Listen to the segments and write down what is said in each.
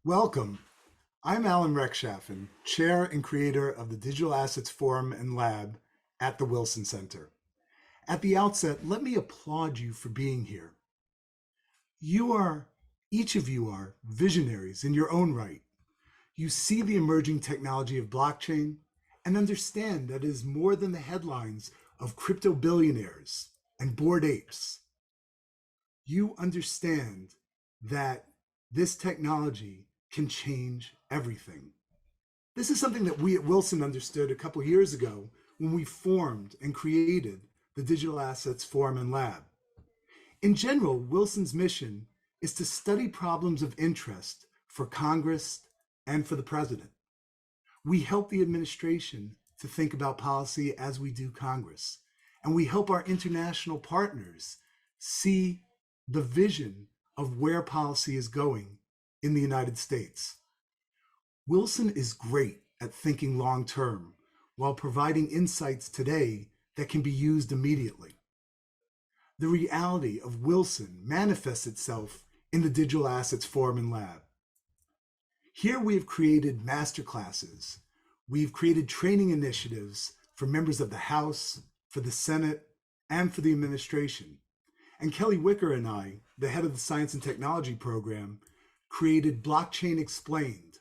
Welcome. I'm Alan Reckschaffen, Chair and creator of the Digital Assets Forum and Lab at the Wilson Center. At the outset, let me applaud you for being here. Each of you are visionaries in your own right. You see the emerging technology of blockchain and understand that it is more than the headlines of crypto billionaires and bored apes. You understand that this technology can change everything. This is something that we at Wilson understood a couple years ago when we formed and created the Digital Assets Forum and Lab. In general, Wilson's mission is to study problems of interest for Congress and for the President. We help the administration to think about policy as we do Congress, and we help our international partners see the vision of where policy is going in the United States. Wilson is great at thinking long term while providing insights today that can be used immediately. The reality of Wilson manifests itself in the Digital Assets Forum and Lab. Here we have created masterclasses. We've created training initiatives for members of the House, for the Senate, and for the administration. And Kelly Wicker and I, the head of the Science and Technology program, created Blockchain Explained,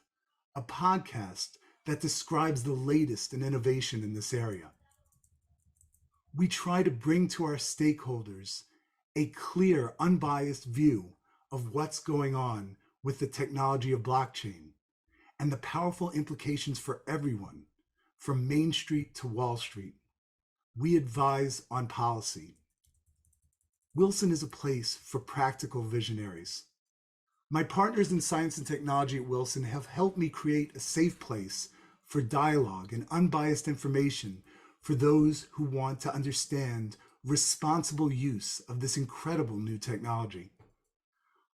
a podcast that describes the latest in innovation in this area. We try to bring to our stakeholders a clear, unbiased view of what's going on with the technology of blockchain and the powerful implications for everyone, from Main Street to Wall Street. We advise on policy. Wilson is a place for practical visionaries. My partners in science and technology at Wilson have helped me create a safe place for dialogue and unbiased information for those who want to understand responsible use of this incredible new technology.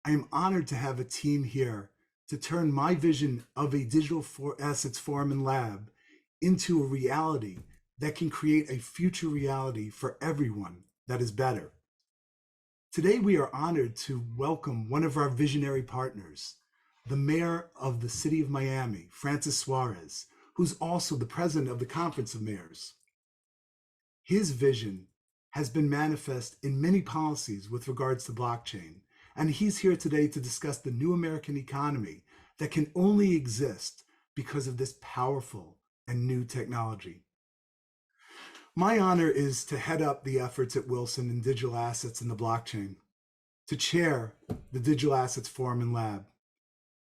I am honored to have a team here to turn my vision of a digital assets forum and lab into a reality that can create a future reality for everyone that is better. Today, we are honored to welcome one of our visionary partners, the mayor of the city of Miami, Francis Suarez, who's also the president of the Conference of Mayors. His vision has been manifest in many policies with regards to blockchain, and he's here today to discuss the new American economy that can only exist because of this powerful and new technology. My honor is to head up the efforts at Wilson in digital assets and the blockchain, to chair the Digital Assets Forum and Lab.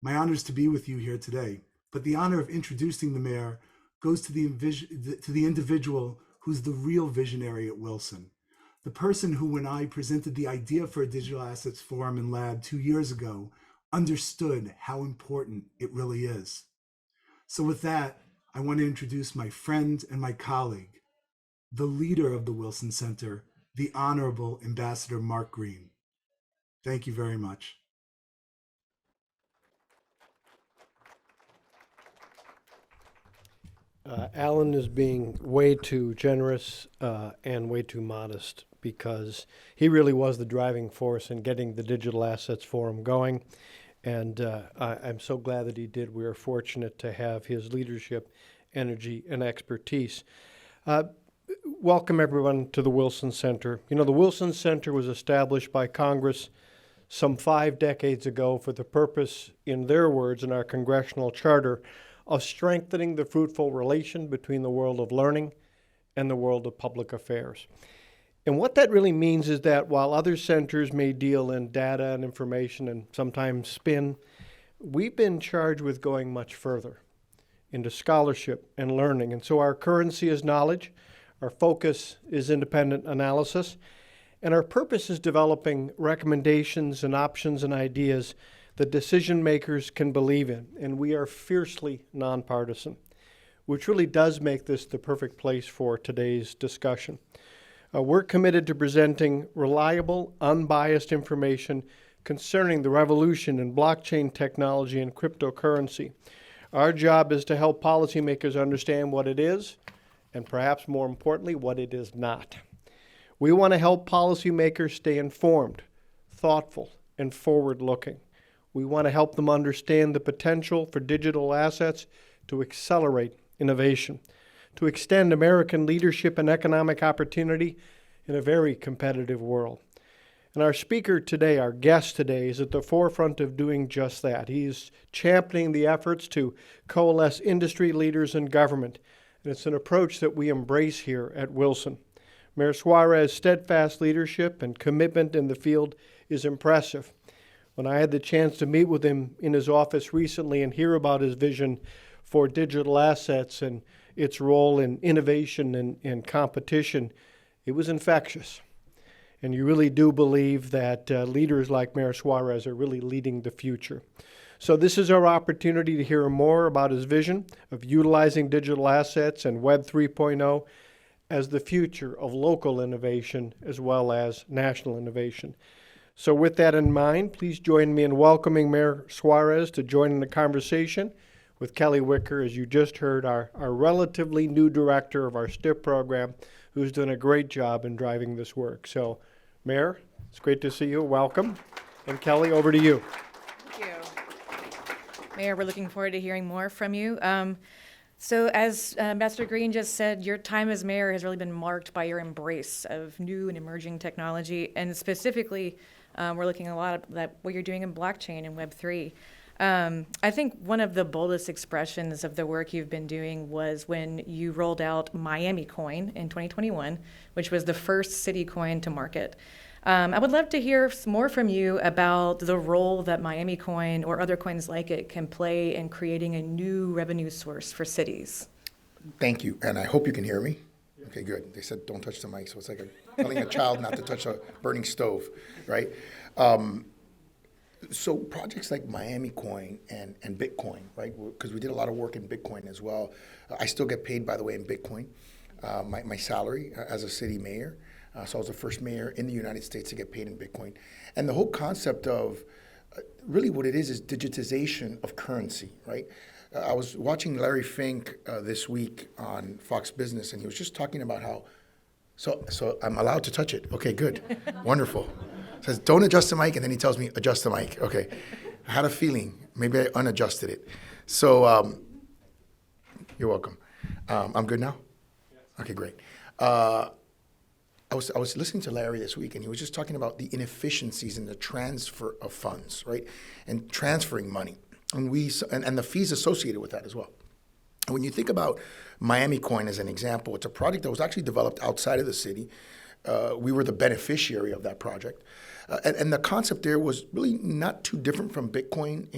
My honor is to be with you here today, but the honor of introducing the mayor goes to the individual who's the real visionary at Wilson, the person who, when I presented the idea for a Digital Assets Forum and Lab 2 years ago, understood how important it really is. So with that, I want to introduce my friend and my colleague, the leader of the Wilson Center, the Honorable Ambassador Mark Green. Thank you very much. Alan is being way too generous and way too modest because he really was the driving force in getting the Digital Assets Forum going. And I'm so glad that he did. We are fortunate to have his leadership, energy, and expertise. Welcome, everyone, to the Wilson Center. You know, the Wilson Center was established by Congress some 5 decades ago for the purpose, in their words, in our congressional charter, of strengthening the fruitful relation between the world of learning and the world of public affairs. And what that really means is that while other centers may deal in data and information and sometimes spin, we've been charged with going much further into scholarship and learning. And so our currency is knowledge, our focus is independent analysis, and our purpose is developing recommendations and options and ideas that decision makers can believe in. And we are fiercely nonpartisan, which really does make this the perfect place for today's discussion. We're committed to presenting reliable, unbiased information concerning the revolution in blockchain technology and cryptocurrency. Our job is to help policymakers understand what it is, and perhaps more importantly, what it is not. We want to help policymakers stay informed, thoughtful, and forward-looking. We want to help them understand the potential for digital assets to accelerate innovation, to extend American leadership and economic opportunity in a very competitive world. And our speaker today, our guest today, is at the forefront of doing just that. He's championing the efforts to coalesce industry leaders and government, and it's an approach that we embrace here at Wilson. Mayor Suarez's steadfast leadership and commitment in the field is impressive. When I had the chance to meet with him in his office recently and hear about his vision for digital assets and its role in innovation and competition, it was infectious. And you really do believe that leaders like Mayor Suarez are really leading the future. So this is our opportunity to hear more about his vision of utilizing digital assets and Web 3.0 as the future of local innovation as well as national innovation. So with that in mind, please join me in welcoming Mayor Suarez to join in the conversation with Kelly Wicker, as you just heard, our relatively new director of our STIP program, who's done a great job in driving this work. So, Mayor, it's great to see you. Welcome. And Kelly, over to you. Thank you. Mayor, we're looking forward to hearing more from you. So as Ambassador Green just said, your time as mayor has really been marked by your embrace of new and emerging technology, and specifically, we're looking a lot at what you're doing in blockchain and Web3. I think one of the boldest expressions of the work you've been doing was when you rolled out Miami Coin in 2021, which was the first city coin to market. I would love to hear more from you about the role that Miami Coin or other coins like it can play in creating a new revenue source for cities. Thank you, and I hope you can hear me. Okay, good. They said don't touch the mic, so it's like telling a child not to touch a burning stove, right? So projects like Miami Coin and Bitcoin, right? Because we did a lot of work in Bitcoin as well. I still get paid, by the way, in Bitcoin. My salary as a city mayor. So I was the first mayor in the United States to get paid in Bitcoin. And the whole concept of really what it is digitization of currency, right? I was watching Larry Fink this week on Fox Business, and he was just talking about how, so I'm allowed to touch it. Okay, good. Wonderful. Says, don't adjust the mic, and then he tells me, adjust the mic. Okay. I had a feeling. Maybe I unadjusted it. So you're welcome. I'm good now? Okay, great. I was listening to Larry this week, and he was just talking about the inefficiencies in the transfer of funds, right? And transferring money. And the fees associated with that as well. And when you think about Miami Coin as an example, it's a project that was actually developed outside of the city. We were the beneficiary of that project. And the concept there was really not too different from Bitcoin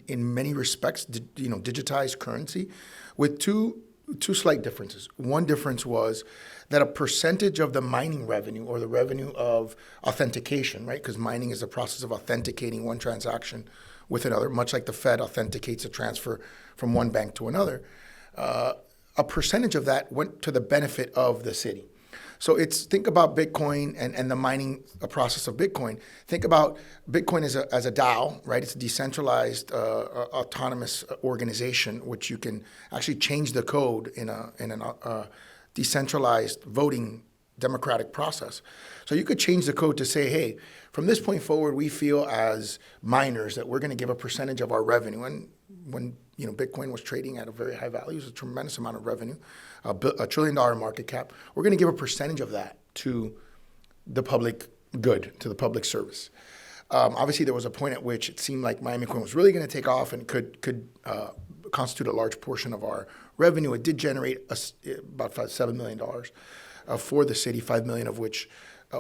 in many respects, digitized currency, with two slight differences. One difference was that a percentage of the mining revenue or the revenue of authentication, right? Because mining is the process of authenticating one transaction with another, much like the Fed authenticates a transfer from one bank to another. A percentage of that went to the benefit of the city. So think about Bitcoin and the mining process of Bitcoin. Think about Bitcoin as a DAO, right? It's a decentralized autonomous organization, which you can actually change the code in a decentralized voting democratic process. So you could change the code to say, hey, from this point forward, we feel as miners that we're going to give a percentage of our revenue. And when Bitcoin was trading at a very high value, it was a tremendous amount of revenue, $1 trillion market cap. We're going to give a percentage of that to the public good, to the public service. Obviously, there was a point at which it seemed like Miami Coin was really going to take off and could constitute a large portion of our revenue. It did generate about $7 million for the city, $5 million of which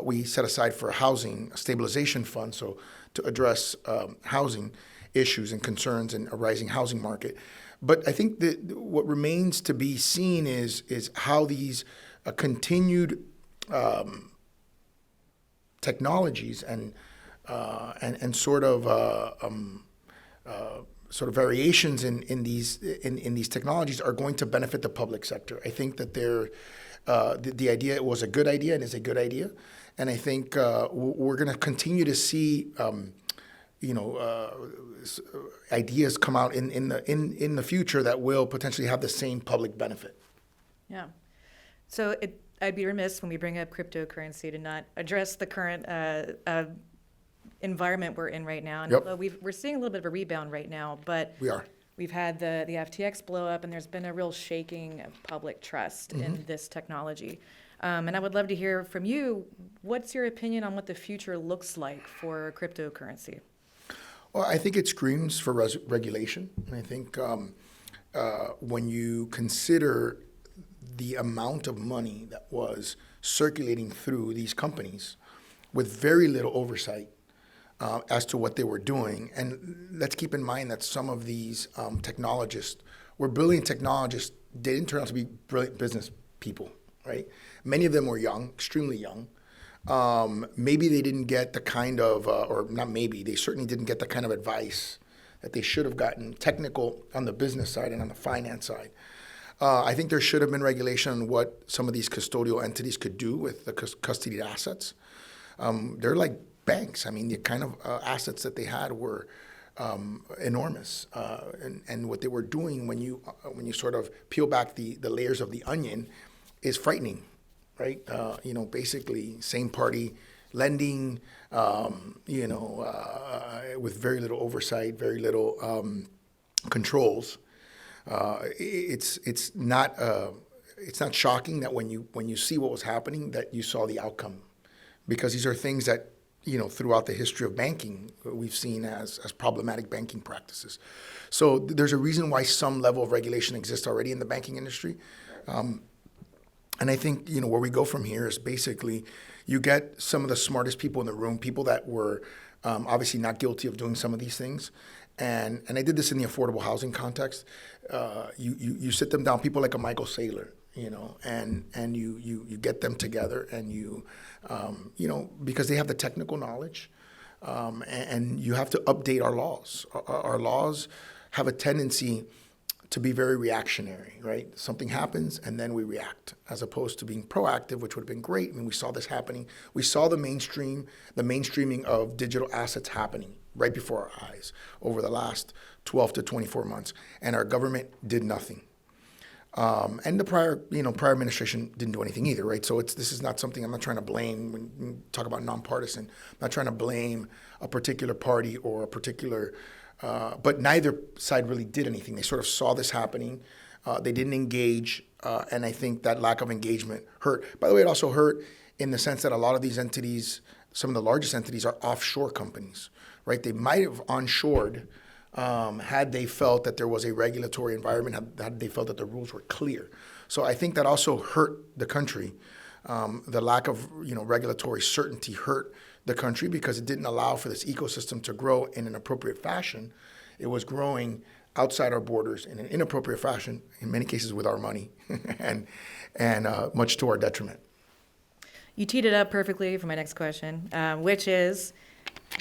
we set aside for a housing stabilization fund, so to address housing issues and concerns in a rising housing market. But I think that what remains to be seen is how these continued technologies and sort of variations in these technologies are going to benefit the public sector. I think that the idea was a good idea and is a good idea, and I think we're going to continue to see ideas come out in the future that will potentially have the same public benefit. Yeah. So I'd be remiss when we bring up cryptocurrency to not address the current environment we're in right now. And Yep. although we're seeing a little bit of a rebound right now, but We are. we've had the FTX blow up, and there's been a real shaking of public trust in this technology. And I would love to hear from you. What's your opinion on what the future looks like for cryptocurrency? Well, I think it screams for regulation. And I think when you consider the amount of money that was circulating through these companies with very little oversight as to what they were doing. And let's keep in mind that some of these technologists were brilliant technologists. They didn't turn out to be brilliant business people, right? Many of them were young, extremely young. Maybe they didn't get the kind of, or not maybe, they certainly didn't get the kind of advice that they should have gotten, technical on the business side and on the finance side. I think there should have been regulation on what some of these custodial entities could do with the custodied assets. They're like banks. I mean, the kind of assets that they had were enormous. And what they were doing when you sort of peel back the layers of the onion is frightening, right? Basically same party lending, with very little oversight, very little controls. It's not shocking that when you see what was happening that you saw the outcome, because these are things that throughout the history of banking we've seen as problematic banking practices. So there's a reason why some level of regulation exists already in the banking industry. And I think, where we go from here is basically you get some of the smartest people in the room, people that were obviously not guilty of doing some of these things. And I did this in the affordable housing context. You sit them down, people like a Michael Saylor, and you get them together and because they have the technical knowledge, and you have to update our laws. Our laws have a tendency to be very reactionary, right? Something happens and then we react, as opposed to being proactive, which would have been great. I mean, we saw this happening. We saw the mainstreaming of digital assets happening right before our eyes over the last 12 to 24 months, and our government did nothing. And the prior administration didn't do anything either, right? So this is not something I'm not trying to blame when we talk about nonpartisan. I'm not trying to blame a particular party or a particular. But neither side really did anything. They sort of saw this happening. They didn't engage, and I think that lack of engagement hurt. By the way, it also hurt in the sense that a lot of these entities, some of the largest entities, are offshore companies, right? They might have onshored had they felt that there was a regulatory environment, had they felt that the rules were clear. So I think that also hurt the country. The lack of regulatory certainty hurt the country because it didn't allow for this ecosystem to grow in an appropriate fashion. It was growing outside our borders in an inappropriate fashion, in many cases with our money, and much to our detriment. You teed it up perfectly for my next question, which is,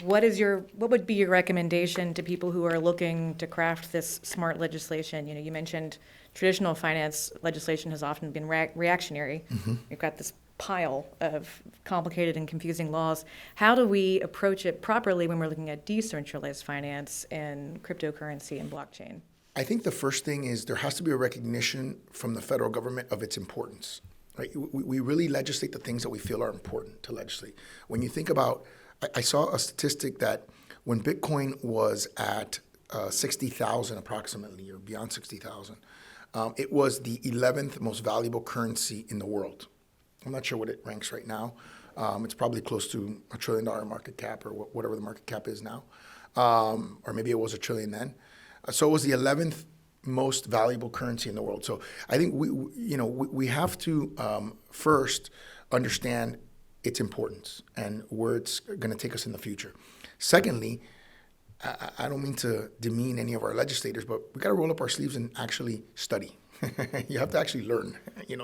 what would be your recommendation to people who are looking to craft this smart legislation? You mentioned traditional finance legislation has often been reactionary. Mm-hmm. You've got this pile of complicated and confusing laws. How do we approach it properly when we're looking at decentralized finance and cryptocurrency and blockchain? I think the first thing is there has to be a recognition from the federal government of its importance. Right? We really legislate the things that we feel are important to legislate. When you think about, I saw a statistic that when Bitcoin was at 60,000 approximately, or beyond 60,000, it was the 11th most valuable currency in the world. I'm not sure what it ranks right now. It's probably close to $1 trillion market cap, or whatever the market cap is now. Or maybe it was $1 trillion then. So it was the 11th most valuable currency in the world. So I think we have to first understand its importance and where it's going to take us in the future. Secondly, I don't mean to demean any of our legislators, but we got to roll up our sleeves and actually study. You have to actually learn.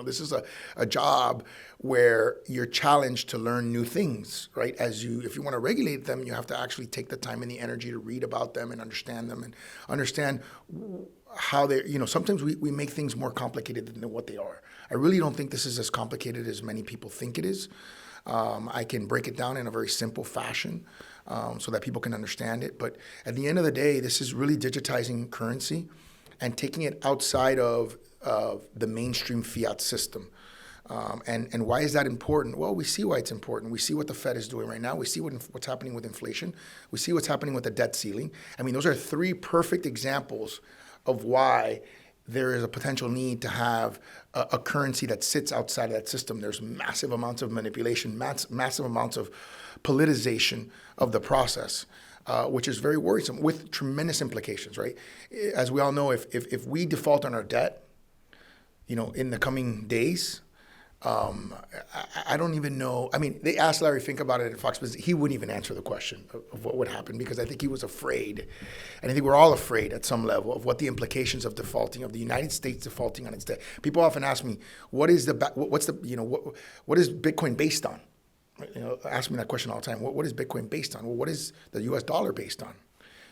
This is a job where you're challenged to learn new things, right? If you want to regulate them, you have to actually take the time and the energy to read about them and understand how they, sometimes we make things more complicated than what they are. I really don't think this is as complicated as many people think it is. I can break it down in a very simple fashion so that people can understand it. But at the end of the day, this is really digitizing currency and taking it outside of the mainstream fiat system. And why is that important? Well, we see why it's important. We see what the Fed is doing right now. We see what's happening with inflation. We see what's happening with the debt ceiling. I mean, those are three perfect examples of why there is a potential need to have a currency that sits outside of that system. There's massive amounts of manipulation, massive amounts of politicization of the process, which is very worrisome with tremendous implications, right? As we all know, if we default on our debt, in the coming days, I don't even know. I mean, they asked Larry Fink about it at Fox Business. He wouldn't even answer the question of what would happen because I think he was afraid, and I think we're all afraid at some level of what the implications of defaulting, of the United States defaulting on its debt. People often ask me, what is Bitcoin based on? Ask me that question all the time. What is Bitcoin based on? Well, what is the U.S. dollar based on?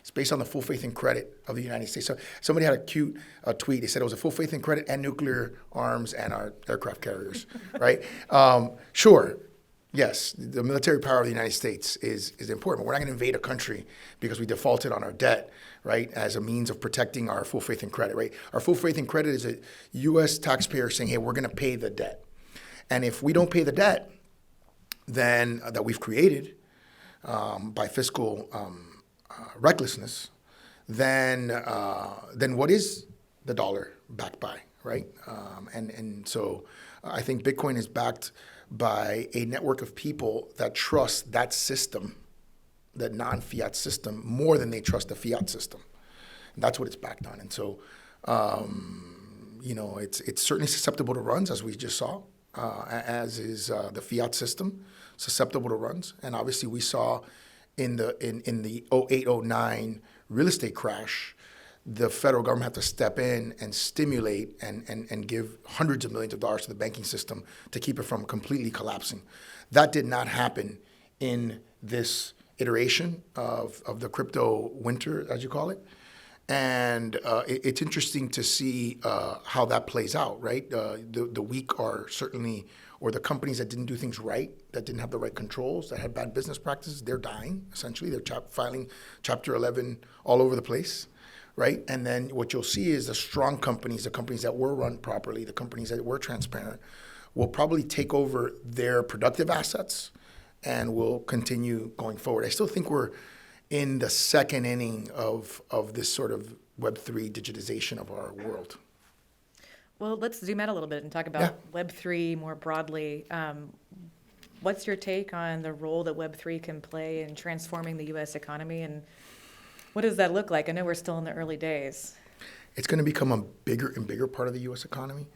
It's based on the full faith and credit of the United States. So somebody had a cute tweet. They said it was a full faith and credit and nuclear arms and our aircraft carriers, right? Sure, yes, the military power of the United States is important. But we're not going to invade a country because we defaulted on our debt, right, as a means of protecting our full faith and credit, right? Our full faith and credit is a U.S. taxpayer saying, hey, we're going to pay the debt. And if we don't pay the debt, then that we've created by fiscal recklessness, then what is the dollar backed by, right? And so I think Bitcoin is backed by a network of people that trust that system, that non-fiat system, more than they trust the fiat system. And that's what it's backed on. And so, it's certainly susceptible to runs, as we just saw, as is the fiat system, susceptible to runs. And obviously we saw in the 08-09 real estate crash, the federal government had to step in and stimulate and give hundreds of millions of dollars to the banking system to keep it from completely collapsing. That did not happen in this iteration of the crypto winter, as you call it. And it's interesting to see how that plays out, right? The weak are certainly, or the companies that didn't do things right, that didn't have the right controls, that had bad business practices, they're dying, essentially. They're filing Chapter 11 all over the place, right? And then what you'll see is the strong companies, the companies that were run properly, the companies that were transparent, will probably take over their productive assets and will continue going forward. I still think we're in the second inning of this sort of Web3 digitization of our world. Well, let's zoom out a little bit and talk about Web3 more broadly. What's your take on the role that Web3 can play in transforming the U.S. economy, and what does that look like? I know we're still in the early days. It's going to become a bigger and bigger part of the U.S. economy.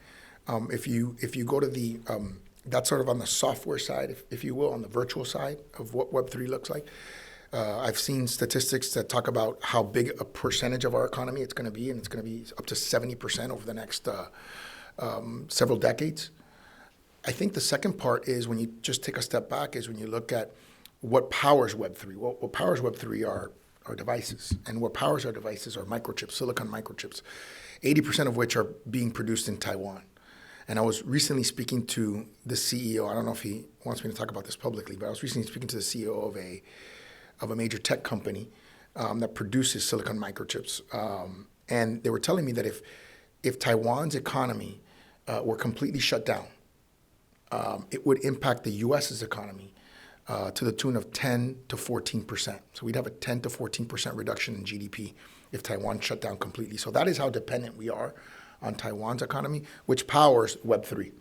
If you go to the that's sort of on the software side, if you will, on the virtual side of what Web3 looks like. I've seen statistics that talk about how big a percentage of our economy it's going to be, and it's going to be up to 70% over the next several decades. I think the second part is when you just take a step back is when you look at what powers Web3. What powers Web3 are devices, and what powers our devices are microchips, silicon microchips, 80% of which are being produced in Taiwan. And I was recently speaking to the CEO. I don't know if he wants me to talk about this publicly, but I was recently speaking to the CEO of a major tech company that produces silicon microchips. And they were telling me that if Taiwan's economy were completely shut down, it would impact the U.S.'s economy to the tune of 10 to 14%. So we'd have a 10 to 14% reduction in GDP if Taiwan shut down completely. So that is how dependent we are on Taiwan's economy, which powers Web3.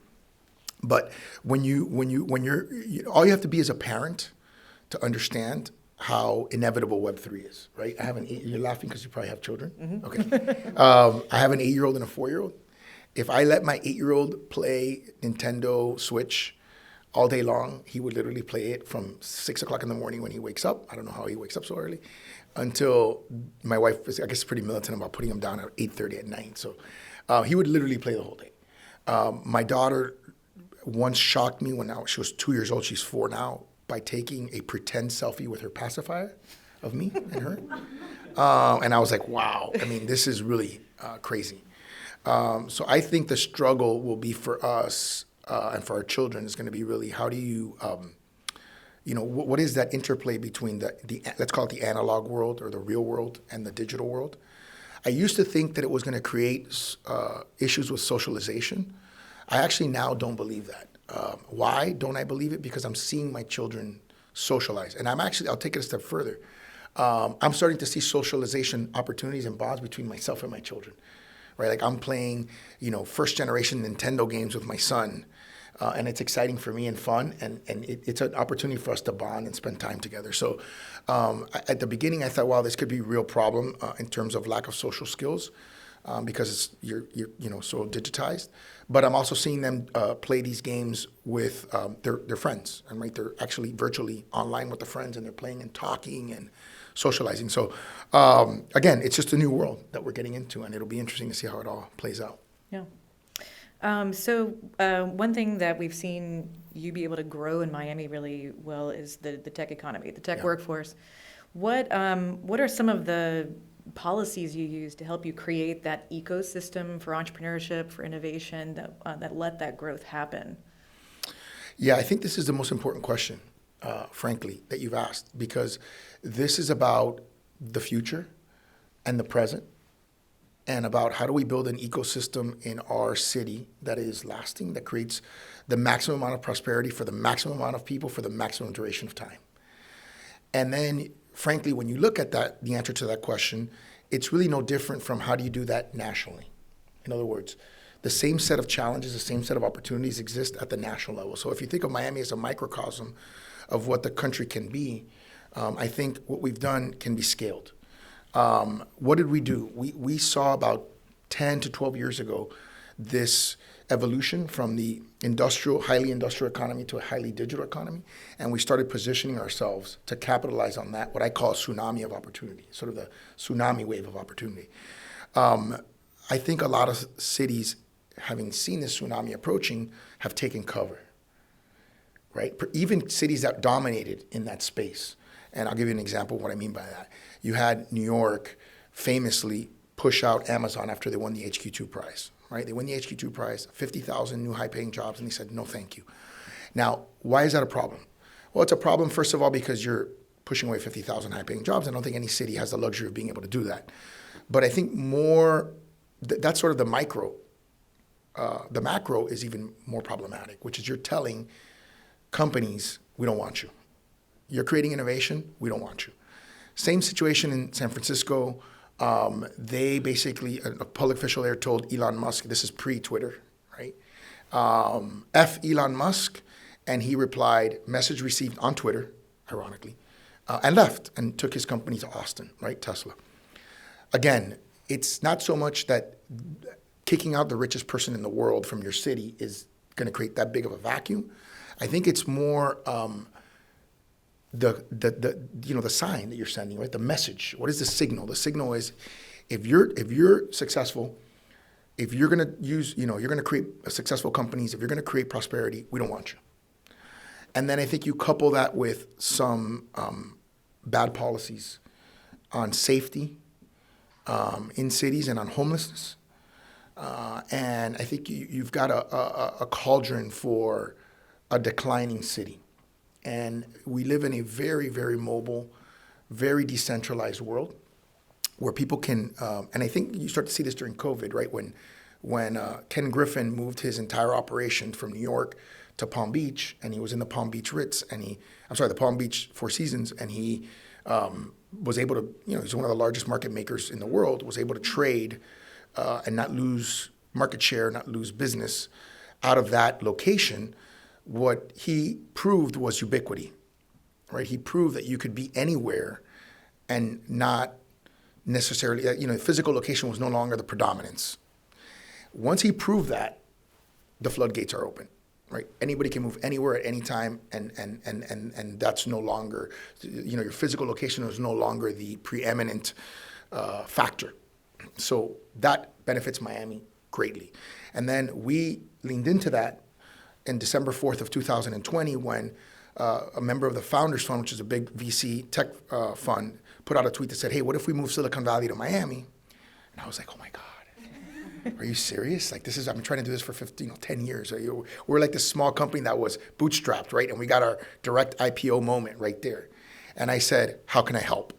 But when you're all you have to be as a parent to understand how inevitable Web3 is, right? I have you're laughing because you probably have children. Mm-hmm. Okay. I have an 8-year-old and a 4-year-old. If I let my 8-year-old play Nintendo Switch all day long, he would literally play it from 6 o'clock in the morning when he wakes up. I don't know how he wakes up so early, until my wife is, I guess, pretty militant about putting him down at 8:30 at night. So he would literally play the whole day. My daughter once shocked me when she was 2 years old. She's 4 now, by taking a pretend selfie with her pacifier of me and her. And I was like, wow, I mean, this is really crazy. So I think the struggle will be for us and for our children is going to be really, how do you, what is that interplay between the let's call it the analog world or the real world and the digital world? I used to think that it was going to create issues with socialization. I actually now don't believe that. Why don't I believe it? Because I'm seeing my children socialize. And I'll take it a step further. I'm starting to see socialization opportunities and bonds between myself and my children, right? Like I'm playing, first generation Nintendo games with my son. And it's exciting for me and fun, and it's an opportunity for us to bond and spend time together. So at the beginning, I thought, wow, this could be a real problem in terms of lack of social skills because you're so digitized. But I'm also seeing them play these games with their friends, and right, they're actually virtually online with the friends, and they're playing and talking and socializing. So again, it's just a new world that we're getting into, and it'll be interesting to see how it all plays out. Yeah. So one thing that we've seen you be able to grow in Miami really well is the tech economy, the tech workforce. What are some of the policies you use to help you create that ecosystem for entrepreneurship, for innovation that let that growth happen? Yeah, I think this is the most important question, frankly, that you've asked, because this is about the future and the present, and about how do we build an ecosystem in our city that is lasting, that creates the maximum amount of prosperity for the maximum amount of people for the maximum duration of time. And then, frankly, when you look at that, the answer to that question, it's really no different from how do you do that nationally. In other words, the same set of challenges, the same set of opportunities exist at the national level. So if you think of Miami as a microcosm of what the country can be, I think what we've done can be scaled. What did we do? We saw about 10 to 12 years ago this evolution from the highly industrial economy to a highly digital economy, and we started positioning ourselves to capitalize on that, what I call a tsunami of opportunity, sort of the tsunami wave of opportunity. I think a lot of cities, having seen this tsunami approaching, have taken cover, right? Even cities that dominated in that space. And I'll give you an example of what I mean by that. You had New York famously push out Amazon after they won the HQ2 prize, right? They won the HQ2 prize, 50,000 new high-paying jobs, and they said, no, thank you. Now, why is that a problem? Well, it's a problem, first of all, because you're pushing away 50,000 high-paying jobs. I don't think any city has the luxury of being able to do that. But I think that's sort of the micro. The macro is even more problematic, which is you're telling companies, we don't want you. You're creating innovation, we don't want you. Same situation in San Francisco. They basically, a public official there told Elon Musk, this is pre-Twitter, right? F Elon Musk, and he replied, message received on Twitter, ironically, and left and took his company to Austin, right, Tesla. Again, it's not so much that kicking out the richest person in the world from your city is going to create that big of a vacuum. I think it's more the sign that you're sending, right? The message. What is the signal? The signal is, if you're successful, if you're going to you're going to create successful companies, if you're going to create prosperity, we don't want you. And then I think you couple that with some bad policies on safety in cities and on homelessness. And I think you've got a cauldron for a declining city. And we live in a very, very mobile, very decentralized world where people can, and I think you start to see this during COVID, right? When Ken Griffin moved his entire operation from New York to Palm Beach, and he was in the Palm Beach Ritz, the Palm Beach Four Seasons, and he was able to, he's one of the largest market makers in the world, was able to trade and not lose market share, not lose business out of that location. What he proved was ubiquity, right? He proved that you could be anywhere and not necessarily, physical location was no longer the predominance. Once he proved that, the floodgates are open, right? Anybody can move anywhere at any time, and that's no longer, your physical location is no longer the preeminent factor. So that benefits Miami greatly. And then we leaned into that in December 4th of 2020 when a member of the Founders Fund, which is a big VC tech fund, put out a tweet that said, hey, what if we move Silicon Valley to Miami? And I was like, oh my God, are you serious? Like I've been trying to do this for 10 years. We're like this small company that was bootstrapped, right? And we got our direct IPO moment right there. And I said, how can I help?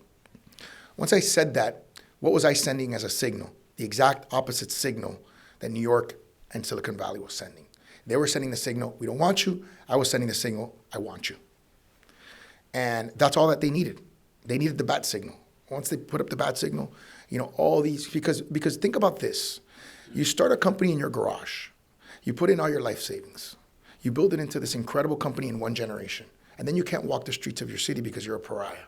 Once I said that, what was I sending as a signal? The exact opposite signal that New York and Silicon Valley was sending. They were sending the signal, we don't want you. I was sending the signal, I want you. And that's all that they needed. They needed the bat signal. Once they put up the bat signal, all these, because think about this. You start a company in your garage. You put in all your life savings. You build it into this incredible company in one generation. And then you can't walk the streets of your city because you're a pariah.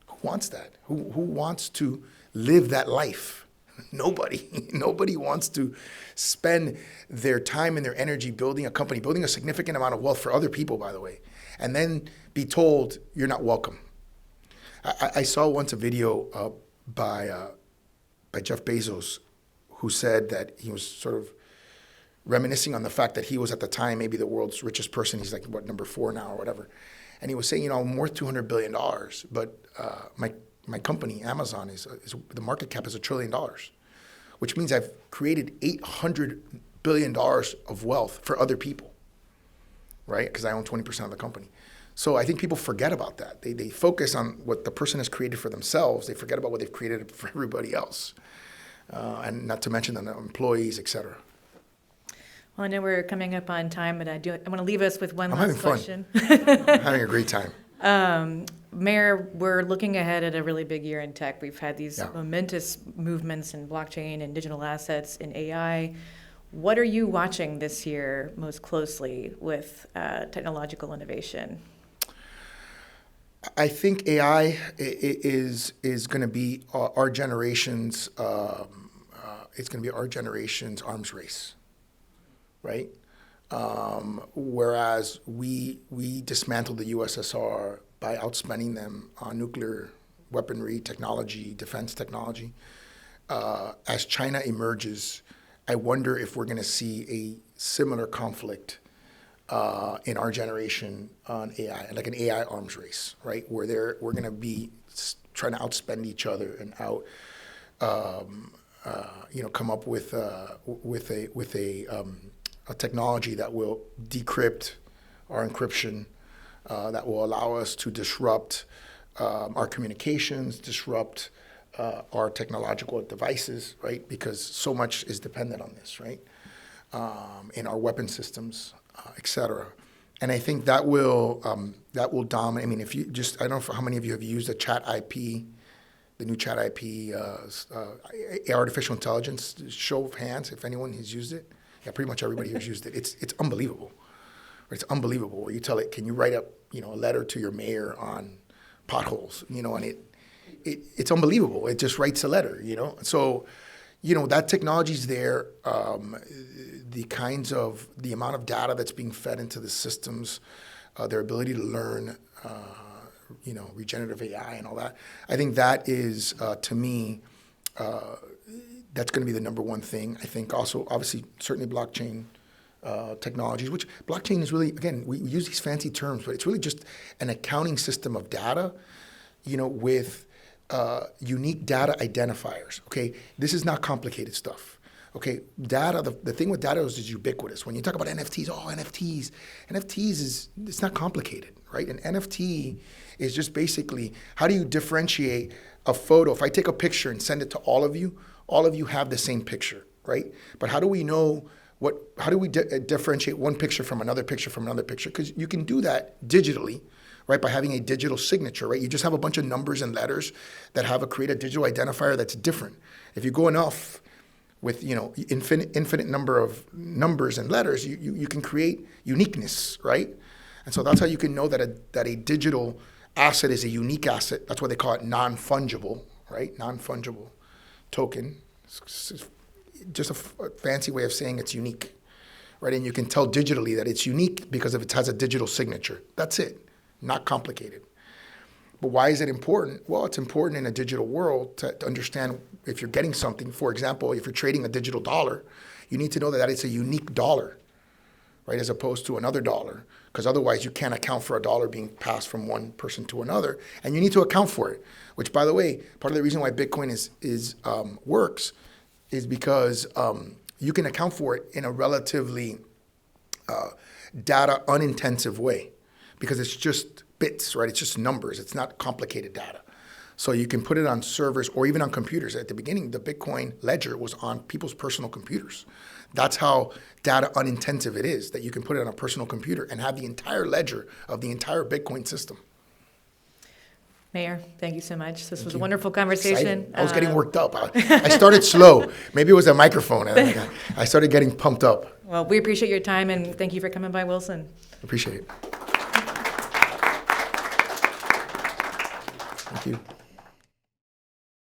Who wants that? Who wants to live that life? Nobody. Nobody wants to spend their time and their energy building a company, building a significant amount of wealth for other people, by the way, and then be told you're not welcome. I saw once a video by Jeff Bezos, who said that he was sort of reminiscing on the fact that he was at the time maybe the world's richest person. He's like, number 4 now or whatever. And he was saying, I'm worth $200 billion, but my company, Amazon, is the market cap is $1 trillion, which means I've created $800 billion of wealth for other people, right? Because I own 20% of the company. So I think people forget about that. They focus on what the person has created for themselves. They forget about what they've created for everybody else, and not to mention the employees, et cetera. Well, I know we're coming up on time, but I want to leave us with one last question. I'm having a great time. Mayor, we're looking ahead at a really big year in tech. We've had these momentous movements in blockchain and digital assets and AI. What are you watching this year most closely with technological innovation? I think AI is going to be our generation's. It's going to be our generation's arms race, right? Whereas we dismantled the USSR by outspending them on nuclear weaponry technology, defense technology. As China emerges, I wonder if we're going to see a similar conflict in our generation on AI, like an AI arms race, right? Where we're going to be trying to outspend each other and come up with a technology that will decrypt our encryption, that will allow us to disrupt our communications, disrupt our technological devices, right? Because so much is dependent on this, right? In our weapon systems, et cetera. And I think that will dominate. I mean, if you just, I don't know how many of you have used the Chat IP, the new Chat IP, artificial intelligence. Show of hands if anyone has used it. Yeah, pretty much everybody has used it. It's unbelievable. It's unbelievable. Where you tell it, can you write up, a letter to your mayor on potholes, and it's unbelievable. It just writes a letter, So, that technology's there. The amount of data that's being fed into the systems, their ability to learn, regenerative AI and all that. I think that is, to me, that's going to be the number one thing. I think also, obviously, certainly blockchain technologies, which blockchain is really, again, we use these fancy terms, but it's really just an accounting system of data, with unique data identifiers, okay? This is not complicated stuff. Okay, data, the thing with data is ubiquitous. When you talk about NFTs, it's not complicated, right? An NFT is just basically, how do you differentiate a photo? If I take a picture and send it to all of you have the same picture, right? But how do we know how do we differentiate one picture from another picture from another picture? Because you can do that digitally, right? By having a digital signature, right? You just have a bunch of numbers and letters that create a digital identifier that's different. If you go enough with infinite number of numbers and letters, you can create uniqueness, right? And so that's how you can know that a digital asset is a unique asset. That's why they call it non-fungible, right? Non-fungible token. It's just a fancy way of saying it's unique, right? And you can tell digitally that it's unique because it has a digital signature. That's it. Not complicated. But why is it important? Well, it's important in a digital world to understand if you're getting something. For example, if you're trading a digital dollar, you need to know that it's a unique dollar, right, as opposed to another dollar, because otherwise you can't account for a dollar being passed from one person to another, and you need to account for it. Which, by the way, part of the reason why Bitcoin works is because you can account for it in a relatively data unintensive way, because it's just bits, right? It's just numbers. It's not complicated data. So you can put it on servers or even on computers. At the beginning, the Bitcoin ledger was on people's personal computers. That's how data unintensive it is, that you can put it on a personal computer and have the entire ledger of the entire Bitcoin system. Mayor, thank you so much. This was a wonderful conversation. Exciting. I was getting worked up. I started slow. Maybe it was a microphone. And I started getting pumped up. Well, we appreciate your time, and thank you for coming by, Wilson. Appreciate it. Thank you.